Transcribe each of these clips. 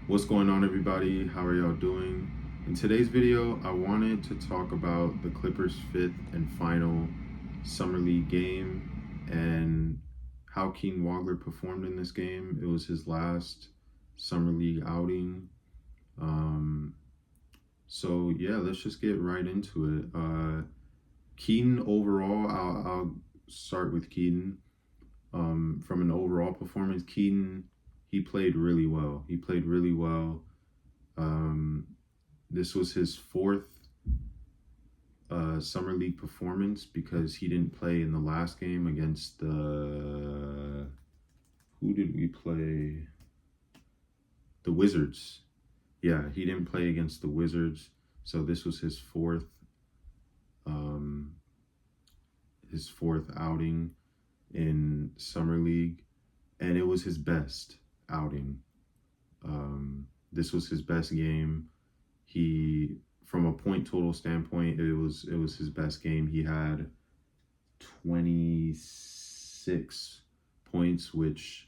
What's going on, everybody? How are y'all doing? In today's video, I wanted to talk about the Clippers' fifth and final Summer League game and how Keaton Wagler performed in this game. It was his last Summer League outing. Um, so yeah, let's just get right into it. Keaton overall, I'll start with Keaton. From an overall performance, Keaton, he played really well. He played really well. Um, this was his fourth summer league performance because he didn't play in the last game against the who did we play? The Wizards. Yeah, he didn't play against the Wizards, so this was um, his fourth outing in summer league, and it was his best outing. This was his best game. He, from a point total standpoint, it was his best game. He had 26 points, which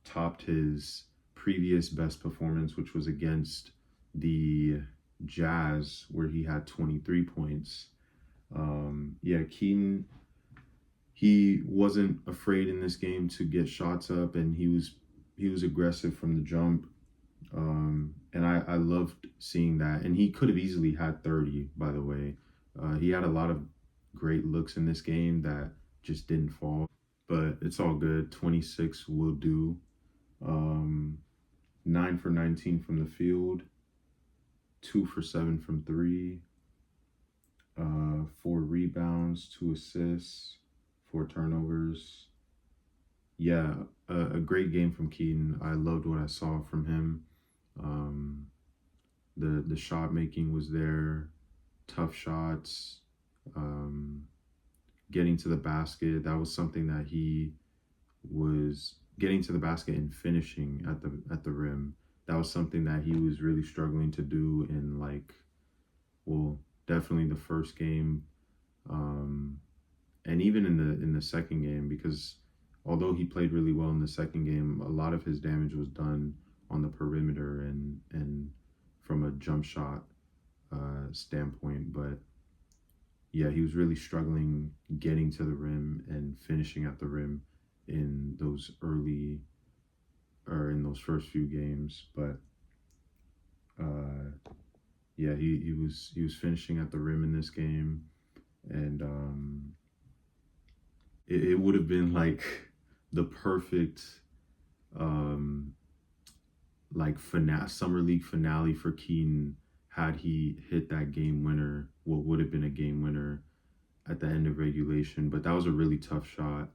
topped his previous best performance, which was against the Jazz, where he had 23 points. Yeah, Keaton, he wasn't afraid in this game to get shots up, and he was aggressive from the jump. And I loved seeing that. And he could have easily had 30, by the way. He had a lot of great looks in this game that just didn't fall. But it's all good. 26 will do. 9 for 19 from the field, 2 for 7 from three, 4 rebounds, 2 assists, 4 turnovers. Yeah, a great game from Keaton. I loved what I saw from him. Um, the shot making was there, tough shots, um, getting to the basket. That was something that he was getting to the basket and finishing at the rim. That was something that he was really struggling to do in, like, well, definitely the first game, and even in the second game, because although he played really well in the second game, a lot of his damage was done on the perimeter and from a jump shot standpoint. But yeah, he was really struggling getting to the rim and finishing at the rim in those early or in those first few games. But yeah, he was finishing at the rim in this game, and it would have been like the perfect um, like summer league finale for Keaton had he hit that game winner, what would have been a game winner at the end of regulation. But that was a really tough shot.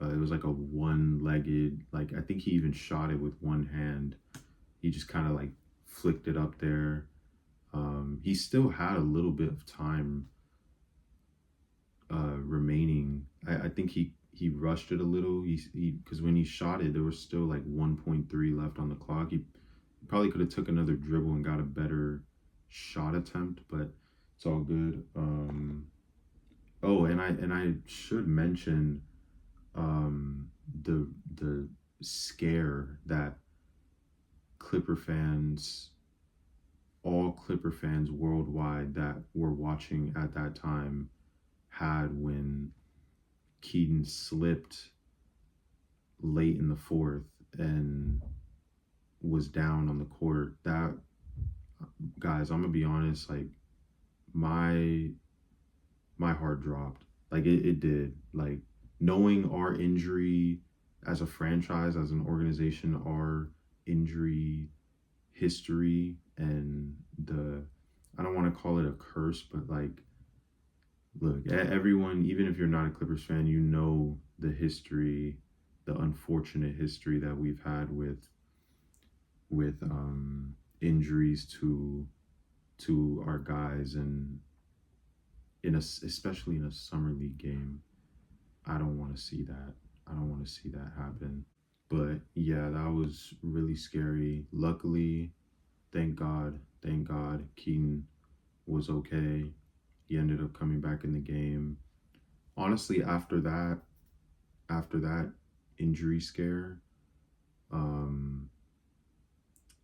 It was like a one-legged, like I think he even shot it with one hand. He just kind of like flicked it up there. He still had a little bit of time remaining. I think he rushed it a little. He because when he shot it, there was still like 1.3 left on the clock. He probably could have took another dribble and got a better shot attempt, but it's all good. Oh, and I should mention the scare that Clipper fans, all Clipper fans worldwide that were watching at that time, had when Keaton slipped late in the fourth and was down on the court. That, guys, I'm gonna be honest, like my my heart dropped. Like it did. Like, knowing our injury as a franchise, as an organization, our injury history, and the, I don't want to call it a curse, but like, look, everyone, even if you're not a Clippers fan, you know the history, the unfortunate history that we've had with injuries to our guys, and especially in a summer league game. I don't want to see that. I don't want to see that happen. But yeah, that was really scary. Luckily, thank God, Keaton was okay. He ended up coming back in the game. Honestly, after that injury scare, um,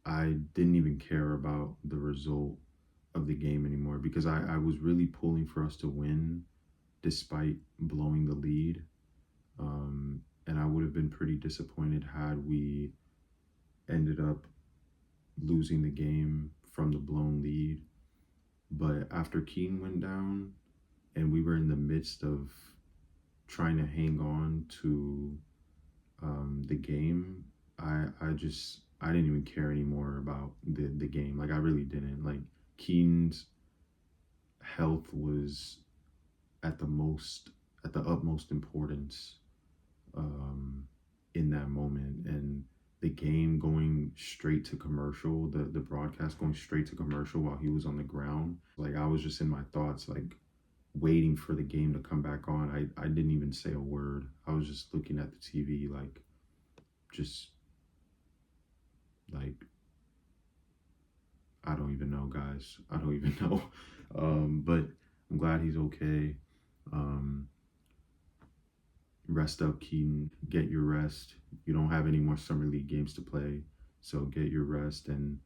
I didn't even care about the result of the game anymore because I was really pulling for us to win despite blowing the lead. And I would have been pretty disappointed had we ended up losing the game from the blown lead. But after Keaton went down and we were in the midst of trying to hang on to the game, I didn't even care anymore about the game. Like I really didn't. Like Keaton's health was at the utmost importance in that moment, and the game going straight to commercial, the broadcast going straight to commercial while he was on the ground. Like I was just in my thoughts, like waiting for the game to come back on. I didn't even say a word. I was just looking at the TV, like just like I don't even know, guys. I don't even know. But I'm glad he's okay. Um, Rest up, Keaton. Get your rest. You don't have any more summer league games to play, so get your rest, uh,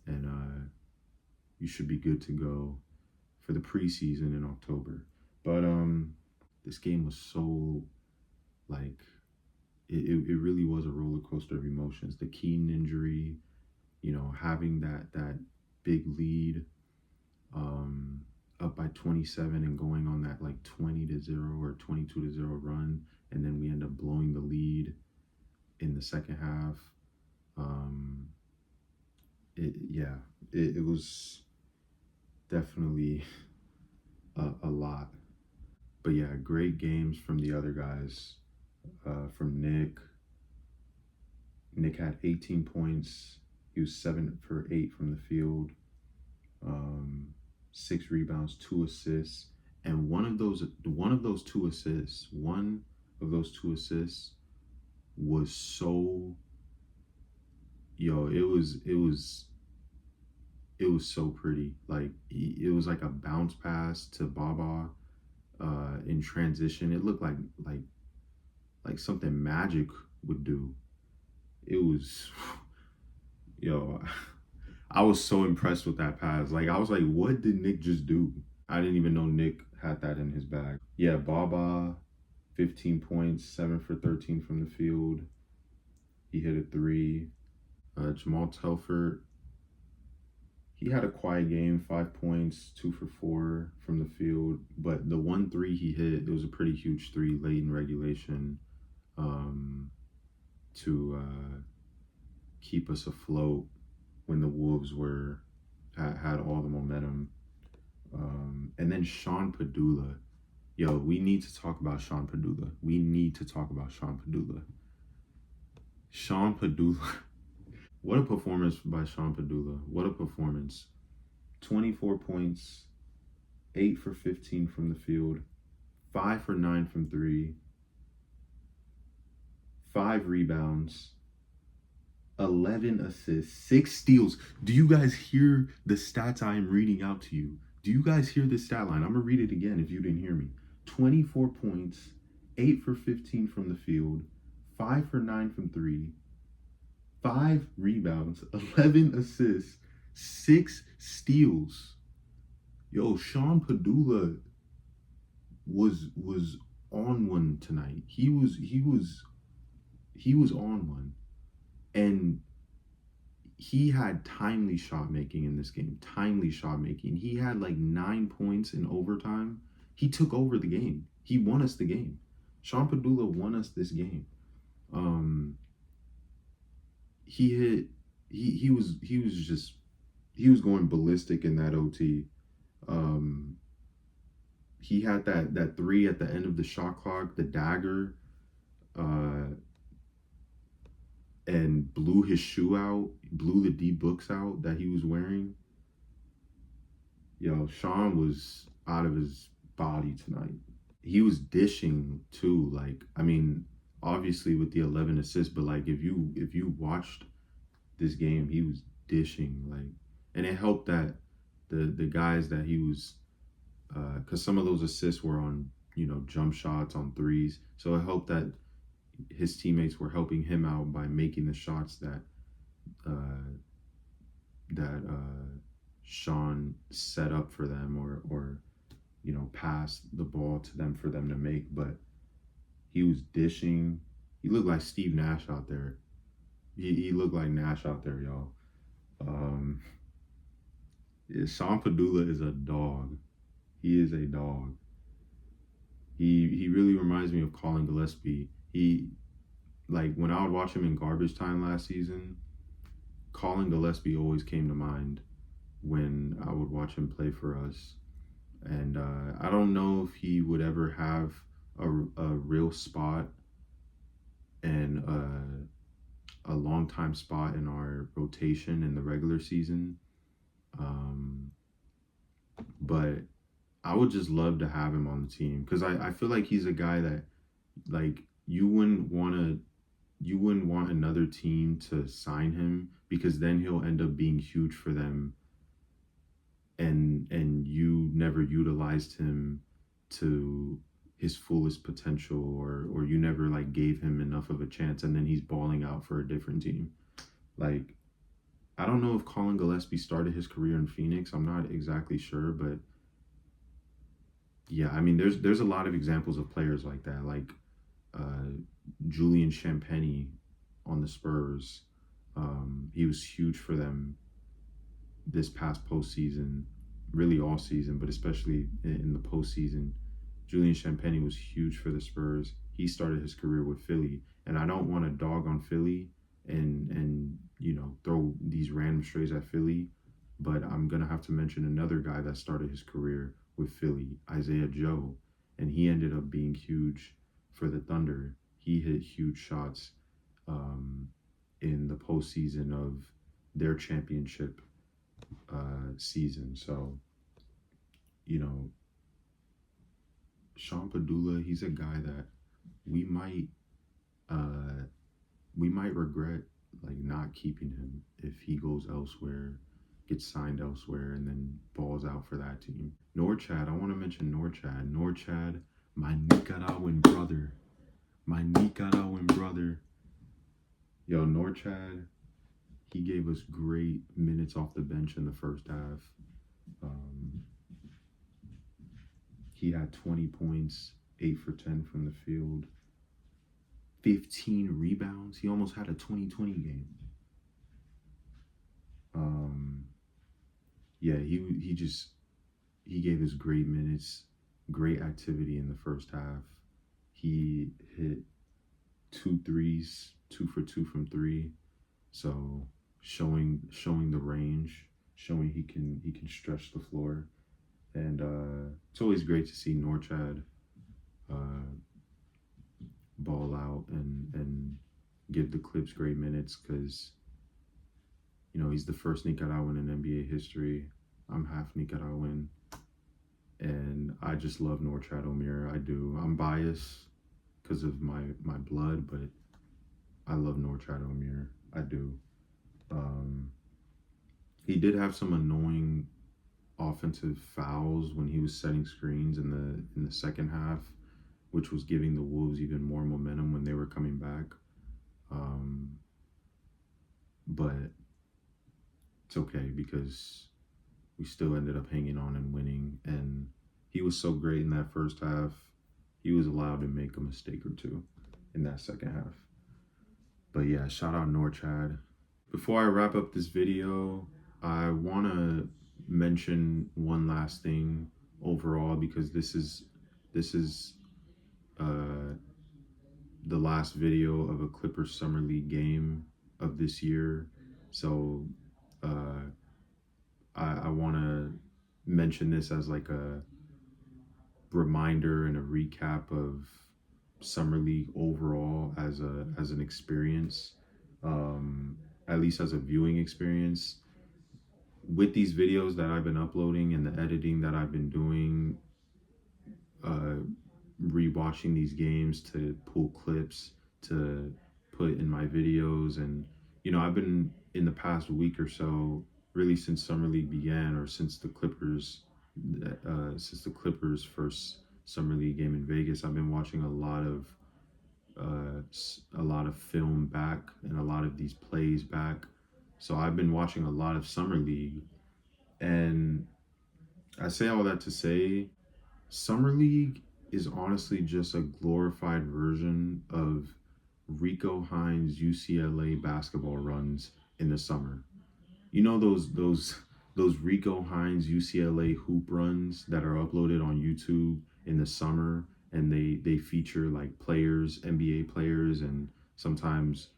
and you should be good to go for the preseason in October. But this game was so like it really was a roller coaster of emotions. The Keaton injury, having that big lead, up by 27 and going on that like 20-0 or 22-0 run, and then we end up blowing the lead in the second half. It was definitely a lot. But yeah, great games from the other guys. From Nick. Nick had 18 points. He was 7 for 8 from the field. 6 rebounds, 2 assists, and one of those two assists was so it was so pretty. Like it was like a bounce pass to Baba in transition. It looked like something Magic would do. It was yo I was so impressed with that pass. Like I was like, what did Nick just do? I didn't even know Nick had that in his bag. Yeah, Baba, 15 points, 7 for 13 from the field. He hit a 3. Jahmyl Telfort, he had a quiet game, 5 points, 2 for 4 from the field. But the 1-3 he hit, it was a pretty huge 3 late in regulation, to keep us afloat when the Wolves had all the momentum. And then Sean Pedulla. Yo, we need to talk about Sean Pedulla. Sean Pedulla. What a performance by Sean Pedulla. What a performance. 24 points, 8 for 15 from the field, 5 for 9 from 3, 5 rebounds, 11 assists, 6 steals. Do you guys hear the stats I am reading out to you? Do you guys hear this stat line? I'm going to read it again if you didn't hear me. 24 points, 8 for 15 from the field, 5 for 9 from 3, 5 rebounds, 11 assists, 6 steals. Yo, Sean Pedulla was on one tonight. He was on one. And he had timely shot making in this game. Timely shot making. He had like 9 points in overtime. He took over the game. He won us the game. Sean Pedulla won us this game. He was going ballistic in that OT. He had that 3 at the end of the shot clock, the dagger, and blew his shoe out, blew the D books out that he was wearing. Yo, Sean was out of his body tonight. He was dishing too. Like, I mean, obviously with the 11 assists, but like if you watched this game, he was dishing. Like, and it helped that the guys that he was, because some of those assists were on jump shots, on threes, so it helped that his teammates were helping him out by making the shots that uh, that Sean set up for them, or passed the ball to them for them to make, but he was dishing. He looked like Steve Nash out there. He looked like Nash out there, y'all. Um, Sean Pedulla is a dog. He is a dog. He really reminds me of Colin Gillespie. He like when I would watch him in garbage time last season, Colin Gillespie always came to mind when I would watch him play for us. And I don't know if he would ever have a real spot and a long time spot in our rotation in the regular season. But I would just love to have him on the team because I feel like he's a guy that like you wouldn't want another team to sign him because then he'll end up being huge for them, and you never utilized him to his fullest potential, or you never like gave him enough of a chance, and then he's balling out for a different team. Like, I don't know if Colin Gillespie started his career in Phoenix. I'm not exactly sure, but yeah, I mean, there's a lot of examples of players like that, like Julian Champagny on the Spurs. He was huge for them this past postseason, really all season, but especially in the postseason. Julian Champagny was huge for the Spurs. He started his career with Philly, and I don't want to dog on Philly and throw these random strays at Philly, but I'm gonna have to mention another guy that started his career with Philly, Isaiah Joe, and he ended up being huge for the Thunder. He hit huge shots in the postseason of their championship season. So, Sean Pedulla, he's a guy that we might regret like not keeping him if he goes elsewhere, gets signed elsewhere, and then balls out for that team. Norchad, I want to mention Norchad. Norchad, my Nicaraguan brother. My Nicaraguan brother. Yo, Norchad, he gave us great minutes off the bench in the first half. He had 20 points, 8 for 10 from the field, 15 rebounds. He almost had a 2020 game. Yeah, he gave us great minutes, great activity in the first half. He hit 2 threes, 2 for 2 from 3. So showing the range, showing he can stretch the floor. And it's always great to see Norchad ball out and give the Clips great minutes because, he's the first Nicaraguan in NBA history. I'm half Nicaraguan. And I just love Norchad Omier. I do. I'm biased because of my blood, but I love Norchad Omier. I do. He did have some annoying offensive fouls when he was setting screens in the second half, which was giving the Wolves even more momentum when they were coming back. But it's okay because we still ended up hanging on and winning. And he was so great in that first half. He was allowed to make a mistake or two in that second half. But yeah, shout out Norchad. Before I wrap up this video, I want to mention one last thing overall because this is the last video of a Clippers Summer League game of this year. So I want to mention this as like a reminder and a recap of Summer League overall as an experience, at least as a viewing experience. With these videos that I've been uploading and the editing that I've been doing, rewatching these games to pull clips to put in my videos, and I've been in the past week or so, really since Summer League began, or since the Clippers first Summer League game in Vegas, I've been watching a lot of film back and a lot of these plays back So I've been watching a lot of Summer League. And I say all that to say, Summer League is honestly just a glorified version of Rico Hines UCLA basketball runs in the summer. You know those Rico Hines UCLA hoop runs that are uploaded on YouTube in the summer, and they feature like players, NBA players, and sometimes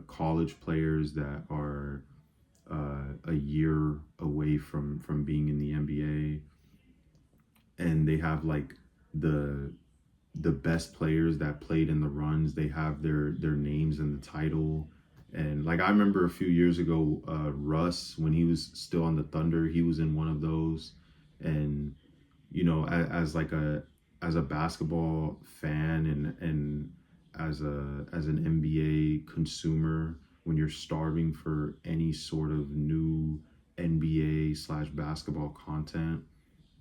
college players that are a year away from being in the NBA, and they have like the the best players that played in the runs. They have their names in the title. And like I remember a few years ago, Russ, when he was still on the Thunder, he was in one of those. And you know, as a basketball fan, and as an NBA consumer, when you're starving for any sort of new NBA/basketball content,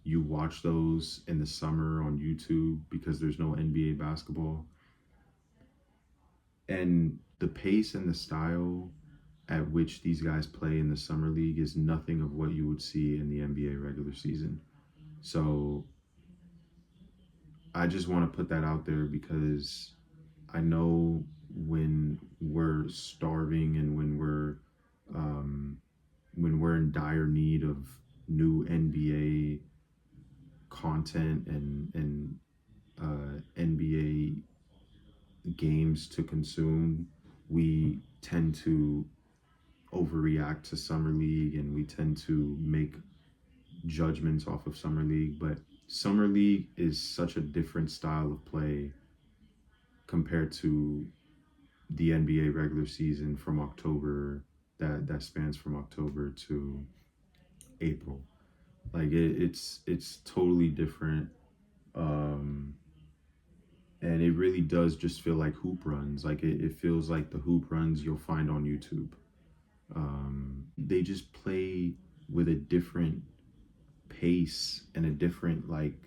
you watch those in the summer on YouTube because there's no NBA basketball. And the pace and the style at which these guys play in the summer league is nothing of what you would see in the NBA regular season. So I just want to put that out there because I know when we're starving and when we're in dire need of new NBA content and NBA games to consume, we tend to overreact to summer league and we tend to make judgments off of summer league. But summer league is such a different style of play compared to the NBA regular season from October, that spans from October to April. Like it's totally different. Um, and it really does just feel like hoop runs. Like it feels like the hoop runs you'll find on YouTube. They just play with a different pace and a different like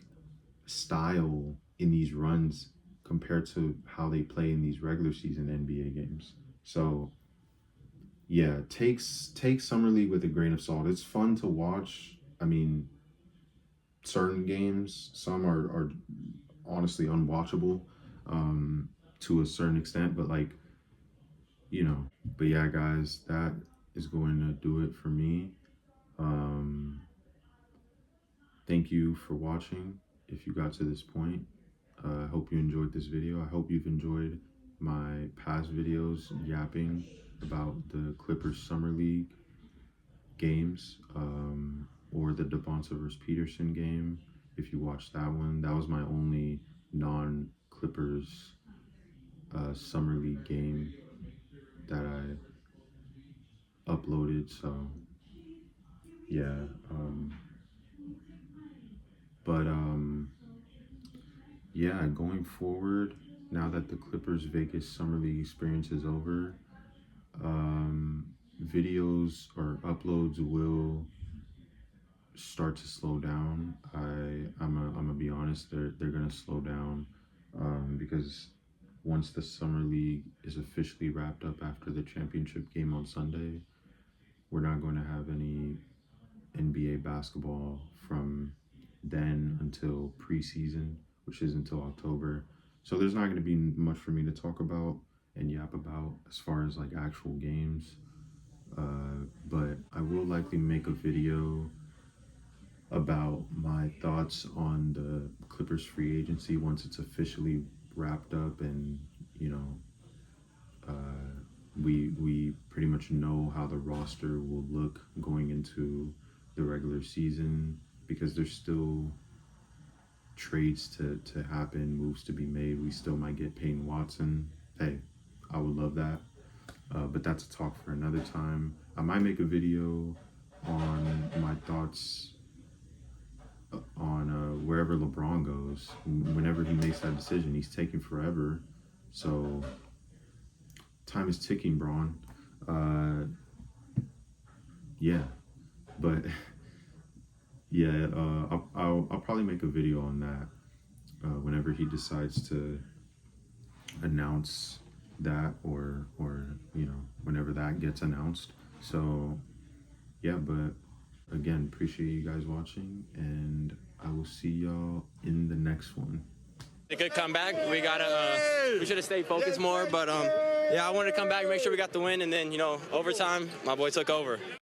style in these runs compared to how they play in these regular season NBA games. So yeah, take summer league with a grain of salt. It's fun to watch. I mean, certain games, some are honestly unwatchable to a certain extent, but like, you know, but yeah, guys, that is going to do it for me. Um, Thank you for watching. If you got to this point, I hope you enjoyed this video. I hope you've enjoyed my past videos yapping about the Clippers Summer League games, or the Devonta versus Peterson game. If you watched that one, that was my only non-Clippers Summer League game that I uploaded. So yeah, but yeah, going forward, now that the Clippers Vegas Summer League experience is over, um, videos or uploads will start to slow down. I'm gonna be honest, they're gonna slow down, because once the Summer League is officially wrapped up after the championship game on Sunday, we're not going to have any NBA basketball from then until preseason, which is until October. So there's not going to be much for me to talk about and yap about as far as like actual games. But I will likely make a video about my thoughts on the Clippers free agency once it's officially wrapped up, and you know, we pretty much know how the roster will look going into the regular season, because there's still trades to happen, moves to be made. We still might get Payne Watson. Hey, I would love that. But that's a talk for another time. I might make a video on my thoughts on wherever LeBron goes. Whenever he makes that decision, he's taking forever. So time is ticking, Braun. Yeah, but yeah, I'll probably make a video on that whenever he decides to announce that, or you know, whenever that gets announced. So yeah, but again, appreciate you guys watching, and I will see y'all in the next one. A good comeback. We should have stayed focused more, but yeah, I wanted to come back and make sure we got the win, and then overtime, my boy took over.